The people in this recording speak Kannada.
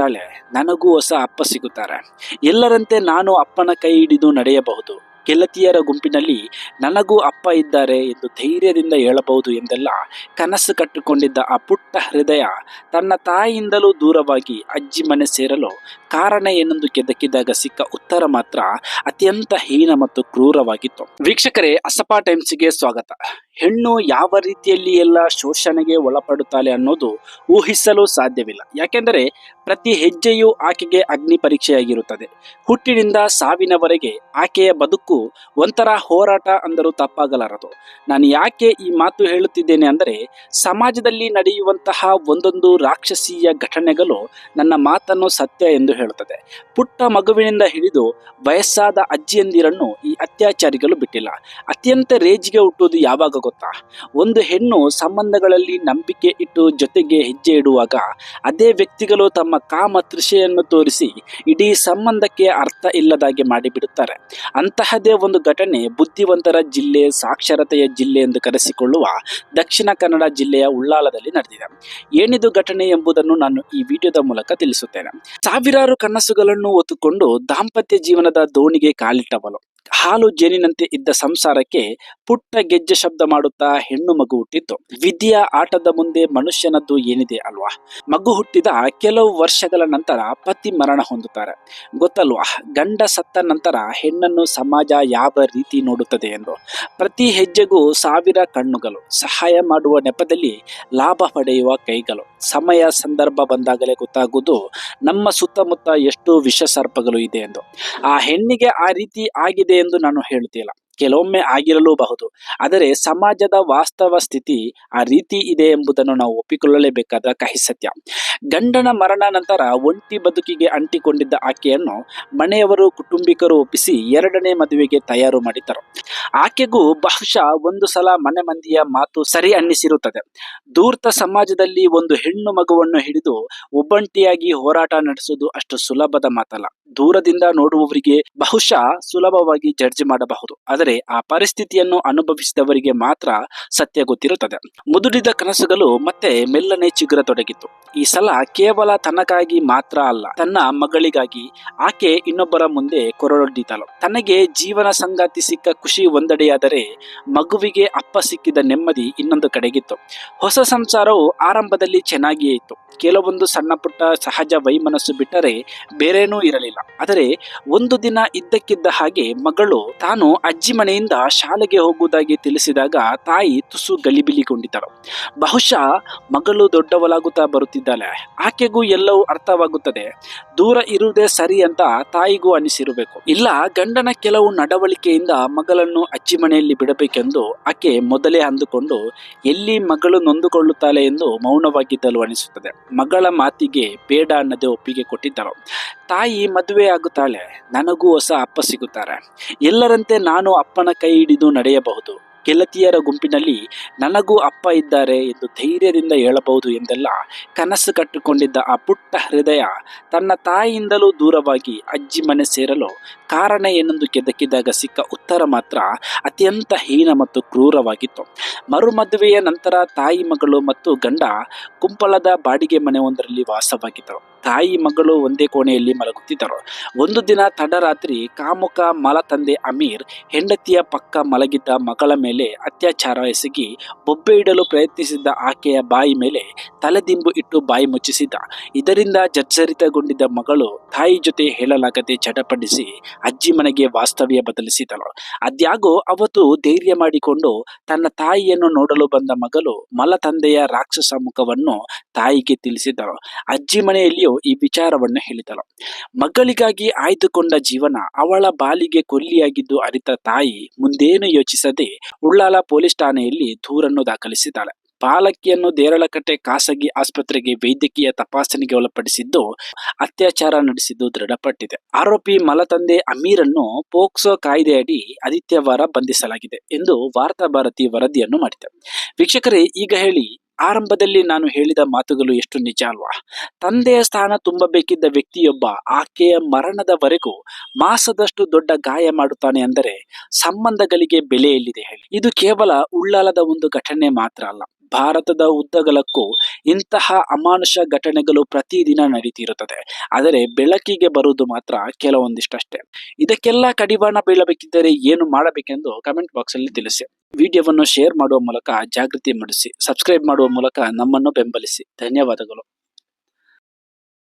ಆಗುತ್ತಾಳೆ, ನನಗೂ ಹೊಸ ಅಪ್ಪ ಸಿಗುತ್ತಾರೆ. ಎಲ್ಲರಂತೆ ನಾನು ಅಪ್ಪನ ಕೈ ಹಿಡಿದು ನಡೆಯಬಹುದು. ಗೆಳತಿಯರ ಗುಂಪಿನಲ್ಲಿ ನನಗೂ ಅಪ್ಪ ಇದ್ದಾರೆ ಎಂದು ಧೈರ್ಯದಿಂದ ಹೇಳಬಹುದು ಎಂದೆಲ್ಲ ಕನಸು ಕಟ್ಟಿಕೊಂಡಿದ್ದ ಆ ಪುಟ್ಟ ಹೃದಯ ತನ್ನ ತಾಯಿಯಿಂದಲೂ ದೂರವಾಗಿ ಅಜ್ಜಿ ಮನೆ ಸೇರಲು ಕಾರಣ ಏನೆಂದು ಕೆದಕಿದಾಗ ಸಿಕ್ಕ ಉತ್ತರ ಮಾತ್ರ ಅತ್ಯಂತ ಹೀನ ಮತ್ತು ಕ್ರೂರವಾಗಿತ್ತು. ವೀಕ್ಷಕರೇ, ಅಸಪಾ ಟೈಮ್ಸ್ಗೆ ಸ್ವಾಗತ. ಹೆಣ್ಣು ಯಾವ ರೀತಿಯಲ್ಲಿ ಎಲ್ಲ ಶೋಷಣೆಗೆ ಒಳಪಡುತ್ತಾಳೆ ಅನ್ನೋದು ಊಹಿಸಲು ಸಾಧ್ಯವಿಲ್ಲ. ಯಾಕೆಂದರೆ ಪ್ರತಿ ಹೆಜ್ಜೆಯೂ ಆಕೆಗೆ ಅಗ್ನಿ ಪರೀಕ್ಷೆಯಾಗಿರುತ್ತದೆ. ಹುಟ್ಟಿನಿಂದ ಸಾವಿನವರೆಗೆ ಆಕೆಯ ಬದುಕು ಒಂಥರ ಹೋರಾಟ ಅಂದರೂ ತಪ್ಪಾಗಲಾರದು. ನಾನು ಯಾಕೆ ಈ ಮಾತು ಹೇಳುತ್ತಿದ್ದೇನೆ ಅಂದರೆ, ಸಮಾಜದಲ್ಲಿ ನಡೆಯುವಂತಹ ಒಂದೊಂದು ರಾಕ್ಷಸೀಯ ಘಟನೆಗಳು ನನ್ನ ಮಾತನ್ನು ಸತ್ಯ ಎಂದು ಹೇಳುತ್ತದೆ. ಪುಟ್ಟ ಮಗುವಿನಿಂದ ಹಿಡಿದು ವಯಸ್ಸಾದ ಅಜ್ಜಿಯಂದಿರನ್ನು ಈ ಅತ್ಯಾಚಾರಿಗಳು ಬಿಟ್ಟಿಲ್ಲ. ಅತ್ಯಂತ ರೇಜಿಗೆ ಹುಟ್ಟುವುದು ಯಾವಾಗ ಗೊತ್ತಾ? ಒಂದು ಹೆಣ್ಣು ಸಂಬಂಧಗಳಲ್ಲಿ ನಂಬಿಕೆ ಇಟ್ಟು ಜೊತೆಗೆ ಹೆಜ್ಜೆ ಇಡುವಾಗ ಅದೇ ವ್ಯಕ್ತಿಗಳು ತಮ್ಮ ಕಾಮ ತೃಷೆಯನ್ನು ತೋರಿಸಿ ಇಡೀ ಸಂಬಂಧಕ್ಕೆ ಅರ್ಥ ಇಲ್ಲದಾಗೆ ಮಾಡಿಬಿಡುತ್ತಾರೆ. ಅಂತಹದೇ ಒಂದು ಘಟನೆ ಬುದ್ಧಿವಂತರ ಜಿಲ್ಲೆ, ಸಾಕ್ಷರತೆಯ ಜಿಲ್ಲೆ ಎಂದು ಕರೆಸಿಕೊಳ್ಳುವ ದಕ್ಷಿಣ ಕನ್ನಡ ಜಿಲ್ಲೆಯ ಉಳ್ಳಾಲದಲ್ಲಿ ನಡೆದಿದೆ. ಏನಿದು ಘಟನೆ ಎಂಬುದನ್ನು ನಾನು ಈ ವಿಡಿಯೋದ ಮೂಲಕ ತಿಳಿಸುತ್ತೇನೆ. ಸಾವಿರಾರು ಕನಸುಗಳನ್ನು ಹೊತ್ತುಕೊಂಡು ದಾಂಪತ್ಯ ಜೀವನದ ದೋಣಿಗೆ ಕಾಲಿಟ್ಟವಳು. ಹಾಲು ಜೇನಿನಂತೆ ಇದ್ದ ಸಂಸಾರಕ್ಕೆ ಪುಟ್ಟ ಗೆಜ್ಜೆ ಶಬ್ದ ಮಾಡುತ್ತಾ ಹೆಣ್ಣು ಮಗು ಹುಟ್ಟಿತ್ತು. ವಿಧಿಯ ಆಟದ ಮುಂದೆ ಮನುಷ್ಯನದ್ದು ಏನಿದೆ ಅಲ್ವಾ? ಮಗು ಹುಟ್ಟಿದ ಕೆಲವು ವರ್ಷಗಳ ನಂತರ ಪತಿ ಮರಣ ಹೊಂದುತ್ತಾರೆ. ಗೊತ್ತಲ್ವಾ, ಗಂಡ ಸತ್ತ ನಂತರ ಹೆಣ್ಣನ್ನು ಸಮಾಜ ಯಾವ ರೀತಿ ನೋಡುತ್ತದೆ ಎಂದು. ಪ್ರತಿ ಹೆಜ್ಜೆಗೂ ಸಾವಿರ ಕಣ್ಣುಗಳು, ಸಹಾಯ ಮಾಡುವ ನೆಪದಲ್ಲಿ ಲಾಭ ಪಡೆಯುವ ಕೈಗಳು. ಸಮಯ ಸಂದರ್ಭ ಬಂದಾಗಲೇ ಗೊತ್ತಾಗುವುದು ನಮ್ಮ ಸುತ್ತಮುತ್ತ ಎಷ್ಟು ವಿಷ ಸರ್ಪಗಳು ಇದೆ ಎಂದು. ಆ ಹೆಣ್ಣಿಗೆ ಆ ರೀತಿ ಆಗಿದೆ ಎಂದು ನಾನು ಹೇಳುತ್ತಿಲ್ಲ, ಕೆಲವೊಮ್ಮೆ ಆಗಿರಲೂಬಹುದು. ಆದರೆ ಸಮಾಜದ ವಾಸ್ತವ ಸ್ಥಿತಿ ಆ ರೀತಿ ಇದೆ ಎಂಬುದನ್ನು ನಾವು ಒಪ್ಪಿಕೊಳ್ಳಲೇಬೇಕಾದ ಕಹಿ ಸತ್ಯ. ಗಂಡನ ಮರಣ ನಂತರ ಒಂಟಿ ಬದುಕಿಗೆ ಅಂಟಿಕೊಂಡಿದ್ದ ಆಕೆಯನ್ನು ಮನೆಯವರು, ಕುಟುಂಬಿಕರು ಒಪ್ಪಿಸಿ ಎರಡನೇ ಮದುವೆಗೆ ತಯಾರು ಮಾಡಿದ್ದರು. ಆಕೆಗೂ ಬಹುಶಃ ಒಂದು ಸಲ ಮನೆ ಮಂದಿಯ ಮಾತು ಸರಿ ಅನ್ನಿಸಿರುತ್ತದೆ. ಧೂರ್ತ ಸಮಾಜದಲ್ಲಿ ಒಂದು ಹೆಣ್ಣು ಮಗುವನ್ನು ಹಿಡಿದು ಒಬ್ಬಂಟಿಯಾಗಿ ಹೋರಾಟ ನಡೆಸುವುದು ಅಷ್ಟು ಸುಲಭದ ಮಾತಲ್ಲ. ದೂರದಿಂದ ನೋಡುವವರಿಗೆ ಬಹುಶಃ ಸುಲಭವಾಗಿ ಜಡ್ಜ್ ಮಾಡಬಹುದು, ಆದರೆ ಆ ಪರಿಸ್ಥಿತಿಯನ್ನು ಅನುಭವಿಸಿದವರಿಗೆ ಮಾತ್ರ ಸತ್ಯ ಗೊತ್ತಿರುತ್ತದೆ. ಮುದುಡಿದ ಕನಸುಗಳು ಮತ್ತೆ ಮೆಲ್ಲನೆ ಚಿಗುರತೊಡಗಿತ್ತು. ಈ ಸಲ ಕೇವಲ ತನಗಾಗಿ ಮಾತ್ರ ಅಲ್ಲ, ತನ್ನ ಮಗಳಿಗಾಗಿ. ಆಕೆ ಇನ್ನೊಬ್ಬರ ಮುಂದೆ ಕೊರಳೊಡ್ಡಿದಳು. ತನಗೆ ಜೀವನ ಸಂಗಾತಿ ಸಿಕ್ಕ ಖುಷಿ ಒಂದೆಡೆಯಾದರೆ, ಮಗುವಿಗೆ ಅಪ್ಪ ಸಿಕ್ಕಿದ ನೆಮ್ಮದಿ ಇನ್ನೊಂದು ಕಡೆಗಿತ್ತು. ಹೊಸ ಸಂಸಾರವು ಆರಂಭದಲ್ಲಿ ಚೆನ್ನಾಗಿಯೇ ಇತ್ತು. ಕೆಲವೊಂದು ಸಣ್ಣ ಪುಟ್ಟ ಸಹಜ ವೈಮನಸ್ಸು ಬಿಟ್ಟರೆ ಬೇರೇನೂ ಇರಲಿಲ್ಲ. ಆದರೆ ಒಂದು ದಿನ ಇದ್ದಕ್ಕಿದ್ದ ಹಾಗೆ ಮಗಳು ತಾನು ಅಜ್ಜಿ ಮನೆಯಿಂದ ಶಾಲೆಗೆ ಹೋಗುವುದಾಗಿ ತಿಳಿಸಿದಾಗ ತಾಯಿ ತುಸು ಗಲಿಬಿಲಿಗೊಂಡಿದ್ದಳು. ಬಹುಶಃ ಮಗಳು ದೊಡ್ಡವಳಾಗುತ್ತಾ ಬರುತ್ತಿದ್ದಾಳೆ, ಆಕೆಗೂ ಎಲ್ಲವೂ ಅರ್ಥವಾಗುತ್ತದೆ, ದೂರ ಇರುವುದೇ ಸರಿ ಅಂತ ತಾಯಿಗೂ ಅನಿಸಿರಬೇಕು. ಇಲ್ಲ, ಗಂಡನ ಕೆಲವು ನಡವಳಿಕೆಯಿಂದ ಮಗಳನ್ನು ಅಜ್ಜಿ ಮನೆಯಲ್ಲಿ ಬಿಡಬೇಕೆಂದು ಆಕೆ ಮೊದಲೇ ಅಂದುಕೊಂಡು ಎಲ್ಲಿ ಮಗಳು ನೊಂದುಕೊಳ್ಳುತ್ತಾಳೆ ಎಂದು ಮೌನವಾಗಿದ್ದಲು ಅನಿಸುತ್ತದೆ. ಮಗಳ ಮಾತಿಗೆ ಬೇಡ ಅನ್ನದೇ ಒಪ್ಪಿಗೆ ಕೊಟ್ಟಿದ್ದಳು. ತಾಯಿ ಮದುವೆ ಆಗುತ್ತಾಳೆ, ನನಗೂ ಹೊಸ ಅಪ್ಪ ಸಿಗುತ್ತಾರೆ. ಎಲ್ಲರಂತೆ ನಾನು ಅಪ್ಪನ ಕೈ ಹಿಡಿದು ನಡೆಯಬಹುದು. ಗೆಳತಿಯರ ಗುಂಪಿನಲ್ಲಿ ನನಗೂ ಅಪ್ಪ ಇದ್ದಾರೆ ಎಂದು ಧೈರ್ಯದಿಂದ ಹೇಳಬಹುದು ಎಂದೆಲ್ಲ ಕನಸು ಕಟ್ಟಿಕೊಂಡಿದ್ದ ಆ ಪುಟ್ಟ ಹೃದಯ ತನ್ನ ತಾಯಿಯಿಂದಲೂ ದೂರವಾಗಿ ಅಜ್ಜಿ ಮನೆ ಸೇರಲು ಕಾರಣ ಏನೆಂದು ಕೆದಕಿದಾಗ ಸಿಕ್ಕ ಉತ್ತರ ಮಾತ್ರ ಅತ್ಯಂತ ಹೀನ ಮತ್ತು ಕ್ರೂರವಾಗಿತ್ತು. ಮರುಮದುವೆಯ ನಂತರ ತಾಯಿ, ಮಗಳು ಮತ್ತು ಗಂಡ ಕುಂಪಳದ ಬಾಡಿಗೆ ಮನೆ ಒಂದರಲ್ಲಿ ವಾಸವಾಗಿದ್ದರು. ತಾಯಿ, ಮಗಳು ಒಂದೇ ಕೋಣೆಯಲ್ಲಿ ಮಲಗುತ್ತಿದ್ದರು. ಒಂದು ದಿನ ತಡರಾತ್ರಿ ಕಾಮುಕ ಮಲತಂದೆ ಅಮೀರ್ ಹೆಂಡತಿಯ ಪಕ್ಕ ಮಲಗಿದ್ದ ಮಗಳ ಮೇಲೆ ಅತ್ಯಾಚಾರ ಎಸಗಿ ಬೊಬ್ಬೆ ಇಡಲು ಪ್ರಯತ್ನಿಸಿದ್ದ ಆಕೆಯ ಬಾಯಿ ಮೇಲೆ ತಲೆದಿಂಬು ಇಟ್ಟು ಬಾಯಿ ಮುಚ್ಚಿಸಿದ್ದ. ಇದರಿಂದ ಜರ್ಜರಿತಗೊಂಡಿದ್ದ ಮಗಳು ತಾಯಿ ಜೊತೆ ಹೇಳಲಾಗದೆ ಚಡಪಡಿಸಿ ಅಜ್ಜಿ ಮನೆಗೆ ವಾಸ್ತವ್ಯ ಬದಲಿಸಿದಳು. ಅದ್ಯಾಗೋ ಅವತ್ತು ಧೈರ್ಯ ಮಾಡಿಕೊಂಡು ತನ್ನ ತಾಯಿಯನ್ನು ನೋಡಲು ಬಂದ ಮಗಳು ಮಲತಂದೆಯ ರಾಕ್ಷಸ ಮುಖವನ್ನು ತಾಯಿಗೆ ತಿಳಿಸಿದಳು. ಅಜ್ಜಿ ಮನೆಯಲ್ಲಿಯೂ ಈ ವಿಚಾರವನ್ನು ಹೇಳಿದಳು. ಮಗಳಿಗಾಗಿ ಆಯ್ದುಕೊಂಡ ಜೀವನ ಅವಳ ಬಾಲಿಗೆ ಕೊಲ್ಲಿಯಾಗಿದ್ದು ಅರಿತ ತಾಯಿ ಮುಂದೇನು ಯೋಚಿಸದೆ ಉಳ್ಳಾಲ ಪೊಲೀಸ್ ಠಾಣೆಯಲ್ಲಿ ದೂರನ್ನು ದಾಖಲಿಸಿದ್ದಾಳೆ. ಬಾಲಕಿಯನ್ನು ದೇರಳಕಟ್ಟೆ ಖಾಸಗಿ ಆಸ್ಪತ್ರೆಗೆ ವೈದ್ಯಕೀಯ ತಪಾಸಣೆಗೆ ಒಳಪಡಿಸಿದ್ದು ಅತ್ಯಾಚಾರ ನಡೆಸಿದ್ದು ದೃಢಪಟ್ಟಿದೆ. ಆರೋಪಿ ಮಲತಂದೆ ಅಮೀರನ್ನು ಪೋಕ್ಸೋ ಕಾಯ್ದೆಯಡಿ ಆದಿತ್ಯವಾರ ಬಂಧಿಸಲಾಗಿದೆ ಎಂದು ವಾರ್ತಾ ಭಾರತಿ ವರದಿಯನ್ನು ಮಾಡಿದೆ. ವೀಕ್ಷಕರೇ, ಈಗ ಹೇಳಿ, ಆರಂಭದಲ್ಲಿ ನಾನು ಹೇಳಿದ ಮಾತುಗಳು ಎಷ್ಟು ನಿಜ ಅಲ್ವಾ? ತಂದೆಯ ಸ್ಥಾನ ತುಂಬಬೇಕಿದ್ದ ವ್ಯಕ್ತಿಯೊಬ್ಬ ಆಕೆಯ ಮರಣದವರೆಗೂ ಮಾಸದಷ್ಟು ದೊಡ್ಡ ಗಾಯ ಮಾಡುತ್ತಾನೆ ಅಂದರೆ ಸಂಬಂಧಗಳಿಗೆ ಬೆಲೆ ಎಲ್ಲಿದೆ ಹೇಳಿ? ಇದು ಕೇವಲ ಉಳ್ಳಾಲದ ಒಂದು ಘಟನೆ ಮಾತ್ರ ಅಲ್ಲ, ಭಾರತದ ಉದ್ದಗಲಕ್ಕೂ ಇಂತಹ ಅಮಾನುಷ ಘಟನೆಗಳು ಪ್ರತಿದಿನ ನಡೀತಿರುತ್ತದೆ. ಆದರೆ ಬೆಳಕಿಗೆ ಬರುವುದು ಮಾತ್ರ ಕೆಲವೊಂದಿಷ್ಟಷ್ಟೇ. ಇದಕ್ಕೆಲ್ಲ ಕಡಿವಾಣ ಬೀಳಬೇಕಿದ್ದರೆ ಏನು ಮಾಡಬೇಕೆಂದು ಕಮೆಂಟ್ ಬಾಕ್ಸ್ ಅಲ್ಲಿ ತಿಳಿಸಿ. ವಿಡಿಯೋವನ್ನು ಶೇರ್ ಮಾಡುವ ಮೂಲಕ ಜಾಗೃತಿ ಮೂಡಿಸಿ, ಸಬ್ಸ್ಕ್ರೈಬ್ ಮಾಡುವ ಮೂಲಕ ನಮ್ಮನ್ನು ಬೆಂಬಲಿಸಿ. ಧನ್ಯವಾದಗಳು.